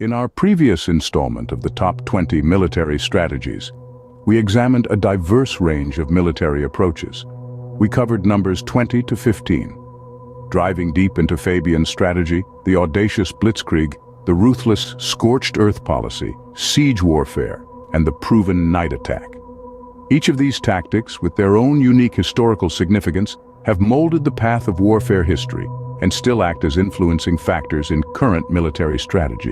In our previous installment of the Top 20 Military Strategies, we examined a diverse range of military approaches. We covered numbers 20 to 15, driving deep into Fabian's strategy, the audacious blitzkrieg, the ruthless scorched earth policy, siege warfare, and the proven night attack. Each of these tactics, with their own unique historical significance, have molded the path of warfare history and still act as influencing factors in current military strategy.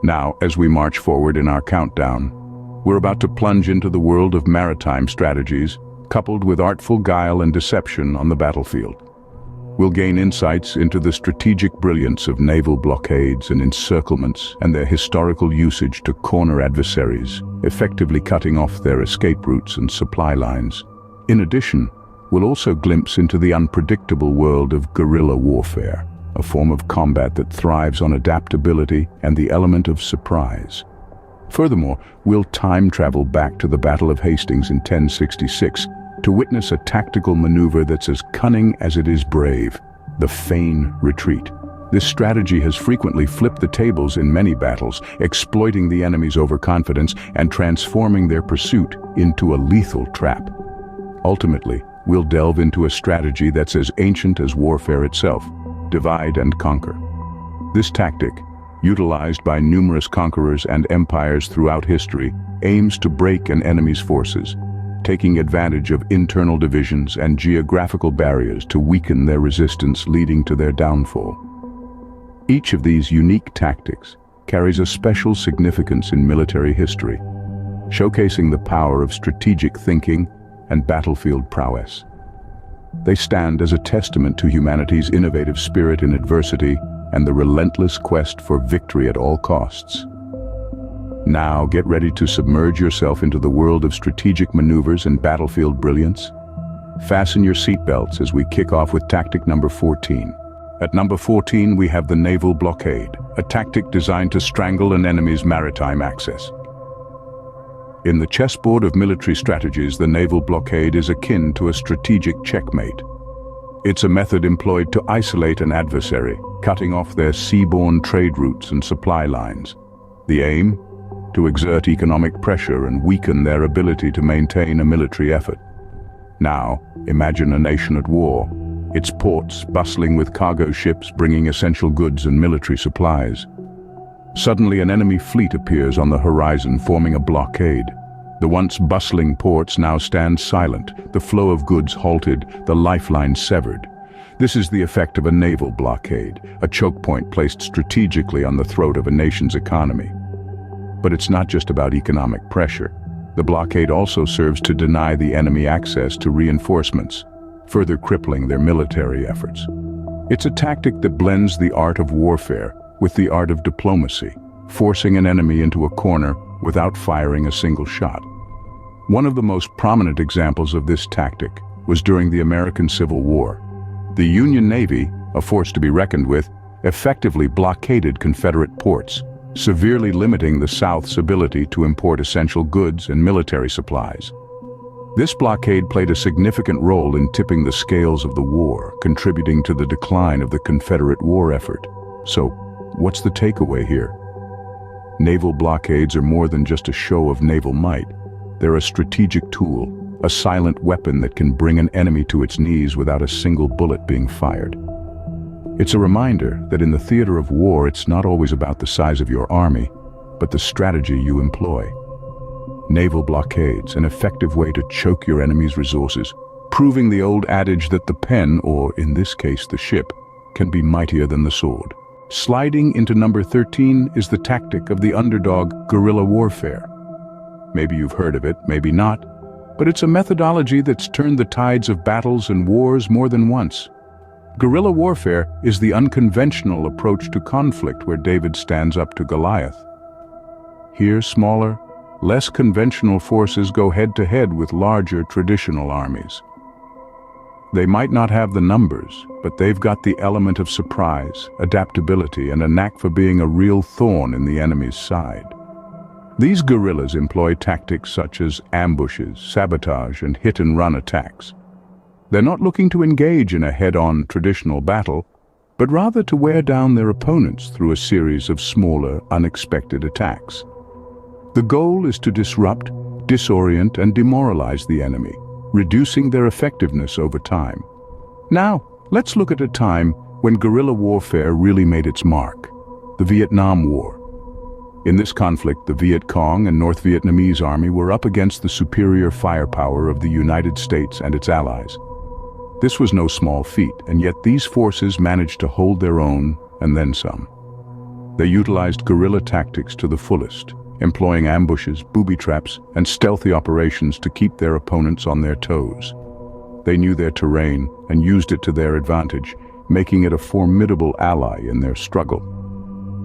Now, as we march forward in our countdown, we're about to plunge into the world of maritime strategies, coupled with artful guile and deception on the battlefield. We'll gain insights into the strategic brilliance of naval blockades and encirclements and their historical usage to corner adversaries, effectively cutting off their escape routes and supply lines. In addition, we'll also glimpse into the unpredictable world of guerrilla warfare, a form of combat that thrives on adaptability and the element of surprise. Furthermore, we'll time travel back to the Battle of Hastings in 1066 to witness a tactical maneuver that's as cunning as it is brave, the feign retreat. This strategy has frequently flipped the tables in many battles, exploiting the enemy's overconfidence and transforming their pursuit into a lethal trap. Ultimately, we'll delve into a strategy that's as ancient as warfare itself: divide and conquer. This tactic, utilized by numerous conquerors and empires throughout history, aims to break an enemy's forces, taking advantage of internal divisions and geographical barriers to weaken their resistance, leading to their downfall. Each of these unique tactics carries a special significance in military history, showcasing the power of strategic thinking and battlefield prowess. They stand as a testament to humanity's innovative spirit in adversity and the relentless quest for victory at all costs. Now get ready to submerge yourself into the world of strategic maneuvers and battlefield brilliance. Fasten your seatbelts as we kick off with tactic number 14. At number 14, we have the naval blockade, a tactic designed to strangle an enemy's maritime access. In the chessboard of military strategies, the naval blockade is akin to a strategic checkmate. It's a method employed to isolate an adversary, cutting off their seaborne trade routes and supply lines. The aim? To exert economic pressure and weaken their ability to maintain a military effort. Now, imagine a nation at war, its ports bustling with cargo ships bringing essential goods and military supplies. Suddenly, an enemy fleet appears on the horizon, forming a blockade. The once bustling ports now stand silent, the flow of goods halted, the lifeline severed. This is the effect of a naval blockade, a choke point placed strategically on the throat of a nation's economy. But it's not just about economic pressure. The blockade also serves to deny the enemy access to reinforcements, further crippling their military efforts. It's a tactic that blends the art of warfare with the art of diplomacy, forcing an enemy into a corner without firing a single shot. One of the most prominent examples of this tactic was during the American Civil War. The Union Navy, a force to be reckoned with, effectively blockaded Confederate ports, severely limiting the South's ability to import essential goods and military supplies. This blockade played a significant role in tipping the scales of the war, contributing to the decline of the Confederate war effort. So, what's the takeaway here? Naval blockades are more than just a show of naval might. They're a strategic tool, a silent weapon that can bring an enemy to its knees without a single bullet being fired. It's a reminder that in the theater of war, it's not always about the size of your army, but the strategy you employ. Naval blockades, an effective way to choke your enemy's resources, proving the old adage that the pen, or in this case the ship, can be mightier than the sword. Sliding into number 13 is the tactic of the underdog guerrilla warfare. Maybe you've heard of it, maybe not, but it's a methodology that's turned the tides of battles and wars more than once. Guerrilla warfare is the unconventional approach to conflict where David stands up to Goliath. Here, smaller, less conventional forces go head-to-head with larger traditional armies. They might not have the numbers, but they've got the element of surprise, adaptability, and a knack for being a real thorn in the enemy's side. These guerrillas employ tactics such as ambushes, sabotage, and hit-and-run attacks. They're not looking to engage in a head-on traditional battle, but rather to wear down their opponents through a series of smaller, unexpected attacks. The goal is to disrupt, disorient, and demoralize the enemy, reducing their effectiveness over time. Now, let's look at a time when guerrilla warfare really made its mark: the Vietnam War. In this conflict, the Viet Cong and North Vietnamese army were up against the superior firepower of the United States and its allies. This was no small feat, and yet these forces managed to hold their own, and then some. They utilized guerrilla tactics to the fullest, employing ambushes, booby traps, and stealthy operations to keep their opponents on their toes. They knew their terrain and used it to their advantage, making it a formidable ally in their struggle.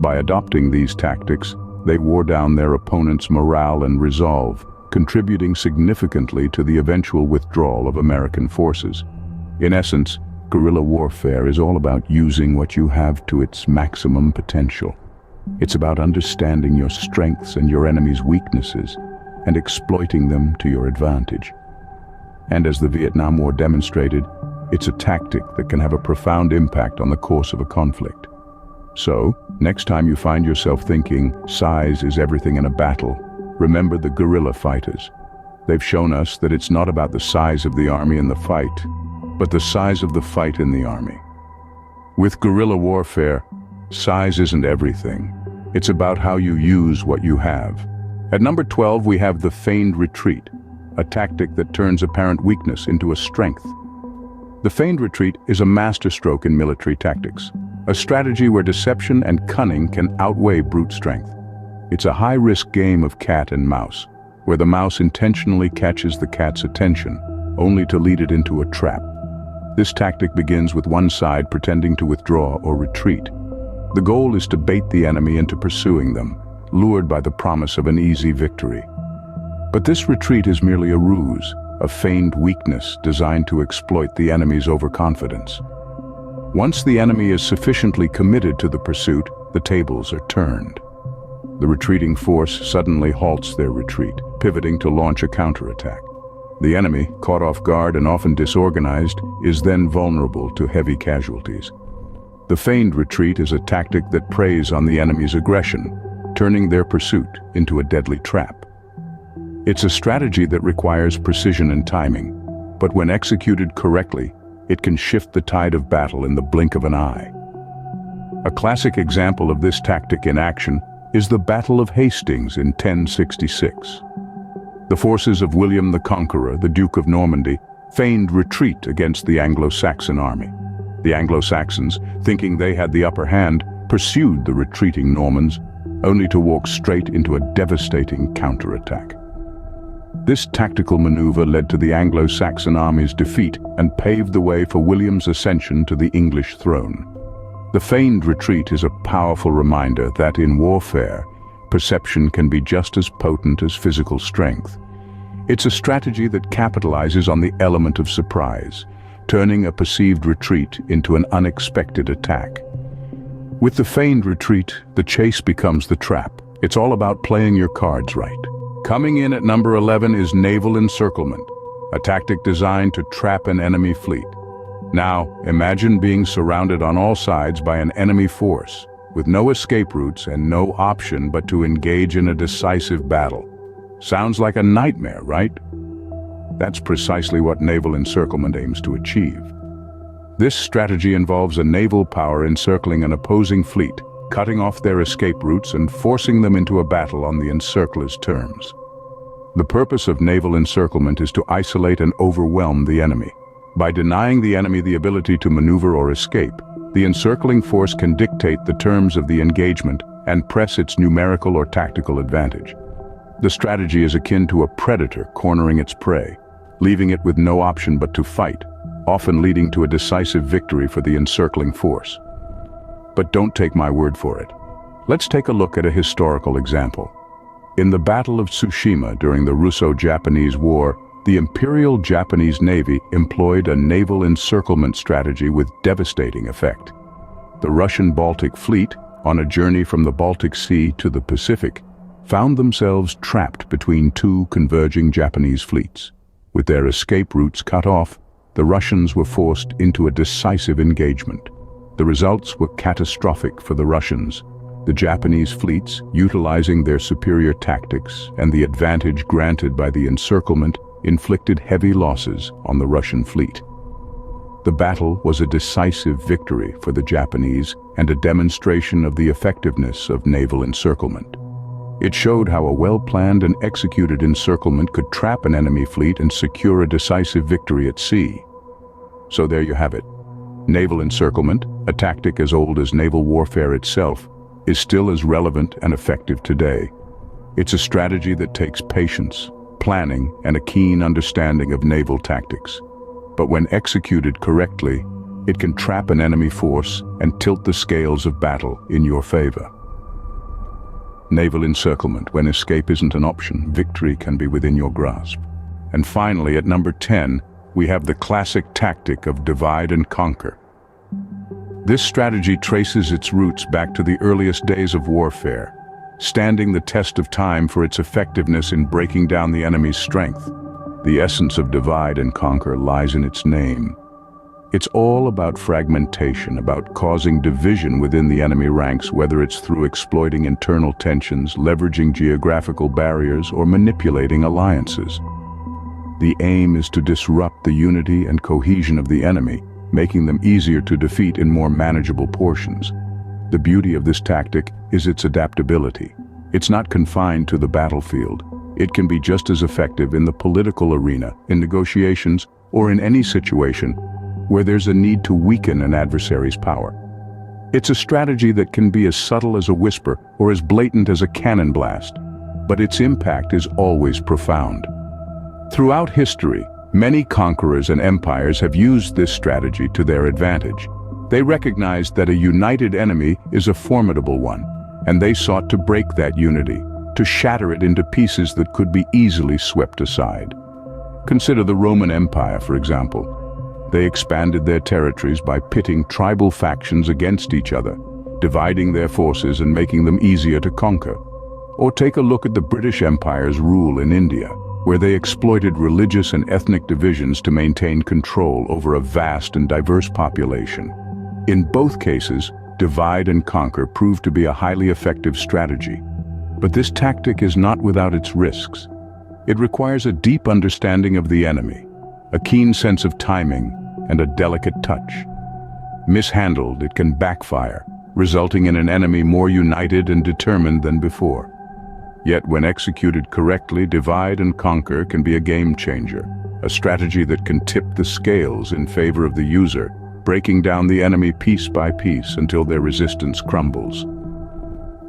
By adopting these tactics, they wore down their opponents' morale and resolve, contributing significantly to the eventual withdrawal of American forces. In essence, guerrilla warfare is all about using what you have to its maximum potential. It's about understanding your strengths and your enemy's weaknesses, and exploiting them to your advantage. And as the Vietnam War demonstrated, it's a tactic that can have a profound impact on the course of a conflict. So, next time you find yourself thinking, size is everything in a battle, remember the guerrilla fighters. They've shown us that it's not about the size of the army in the fight, but the size of the fight in the army. With guerrilla warfare, size isn't everything. It's about how you use what you have. At number 12, we have the feigned retreat, a tactic that turns apparent weakness into a strength. The feigned retreat is a masterstroke in military tactics, a strategy where deception and cunning can outweigh brute strength. It's a high-risk game of cat and mouse, where the mouse intentionally catches the cat's attention, only to lead it into a trap. This tactic begins with one side pretending to withdraw or retreat. The goal is to bait the enemy into pursuing them, lured by the promise of an easy victory. But this retreat is merely a ruse, a feigned weakness designed to exploit the enemy's overconfidence. Once the enemy is sufficiently committed to the pursuit, the tables are turned. The retreating force suddenly halts their retreat, pivoting to launch a counterattack. The enemy, caught off guard and often disorganized, is then vulnerable to heavy casualties. The feigned retreat is a tactic that preys on the enemy's aggression, turning their pursuit into a deadly trap. It's a strategy that requires precision and timing, but when executed correctly, it can shift the tide of battle in the blink of an eye. A classic example of this tactic in action is the Battle of Hastings in 1066. The forces of William the Conqueror, the Duke of Normandy, feigned retreat against the Anglo-Saxon army. The Anglo-Saxons, thinking they had the upper hand, pursued the retreating Normans, only to walk straight into a devastating counterattack. This tactical maneuver led to the Anglo-Saxon army's defeat and paved the way for William's ascension to the English throne. The feigned retreat is a powerful reminder that in warfare, perception can be just as potent as physical strength. It's a strategy that capitalizes on the element of surprise, turning a perceived retreat into an unexpected attack. With the feigned retreat, the chase becomes the trap. It's all about playing your cards right. Coming in at number 11 is naval encirclement, a tactic designed to trap an enemy fleet. Now, imagine being surrounded on all sides by an enemy force, with no escape routes and no option but to engage in a decisive battle. Sounds like a nightmare, right? That's precisely what naval encirclement aims to achieve. This strategy involves a naval power encircling an opposing fleet, cutting off their escape routes and forcing them into a battle on the encircler's terms. The purpose of naval encirclement is to isolate and overwhelm the enemy. By denying the enemy the ability to maneuver or escape, the encircling force can dictate the terms of the engagement and press its numerical or tactical advantage. The strategy is akin to a predator cornering its prey, leaving it with no option but to fight, often leading to a decisive victory for the encircling force. But don't take my word for it. Let's take a look at a historical example. In the Battle of Tsushima during the Russo-Japanese War, the Imperial Japanese Navy employed a naval encirclement strategy with devastating effect. The Russian Baltic Fleet, on a journey from the Baltic Sea to the Pacific, found themselves trapped between two converging Japanese fleets. With their escape routes cut off, the Russians were forced into a decisive engagement. The results were catastrophic for the Russians. The Japanese fleets, utilizing their superior tactics and the advantage granted by the encirclement, inflicted heavy losses on the Russian fleet. The battle was a decisive victory for the Japanese and a demonstration of the effectiveness of naval encirclement. It showed how a well-planned and executed encirclement could trap an enemy fleet and secure a decisive victory at sea. So there you have it. Naval encirclement, a tactic as old as naval warfare itself, is still as relevant and effective today. It's a strategy that takes patience, planning, and a keen understanding of naval tactics. But when executed correctly, it can trap an enemy force and tilt the scales of battle in your favor. Naval encirclement, when escape isn't an option, victory can be within your grasp. And finally, at number 10, we have the classic tactic of divide and conquer. This strategy traces its roots back to the earliest days of warfare, standing the test of time for its effectiveness in breaking down the enemy's strength. The essence of divide and conquer lies in its name. It's all about fragmentation, about causing division within the enemy ranks, whether it's through exploiting internal tensions, leveraging geographical barriers, or manipulating alliances. The aim is to disrupt the unity and cohesion of the enemy, making them easier to defeat in more manageable portions. The beauty of this tactic is its adaptability. It's not confined to the battlefield. It can be just as effective in the political arena, in negotiations, or in any situation where there's a need to weaken an adversary's power. It's a strategy that can be as subtle as a whisper or as blatant as a cannon blast, but its impact is always profound. Throughout history, many conquerors and empires have used this strategy to their advantage. They recognized that a united enemy is a formidable one, and they sought to break that unity, to shatter it into pieces that could be easily swept aside. Consider the Roman Empire, for example. They expanded their territories by pitting tribal factions against each other, dividing their forces and making them easier to conquer. Or take a look at the British Empire's rule in India, where they exploited religious and ethnic divisions to maintain control over a vast and diverse population. In both cases, divide and conquer proved to be a highly effective strategy. But this tactic is not without its risks. It requires a deep understanding of the enemy, a keen sense of timing, and a delicate touch. Mishandled, it can backfire, resulting in an enemy more united and determined than before. Yet when executed correctly, divide and conquer can be a game changer, a strategy that can tip the scales in favor of the user, breaking down the enemy piece by piece until their resistance crumbles.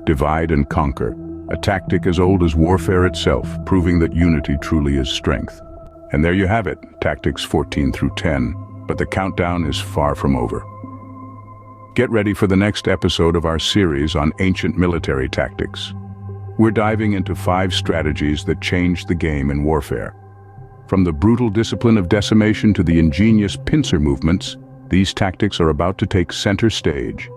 Divide and conquer, a tactic as old as warfare itself, proving that unity truly is strength. And there you have it, tactics 14 through 10, but the countdown is far from over. Get ready for the next episode of our series on ancient military tactics. We're diving into 5 strategies that changed the game in warfare. From the brutal discipline of decimation to the ingenious pincer movements, these tactics are about to take center stage.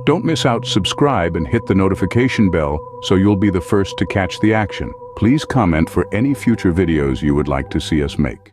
Don't miss out, subscribe and hit the notification bell so you'll be the first to catch the action. Please comment for any future videos you would like to see us make.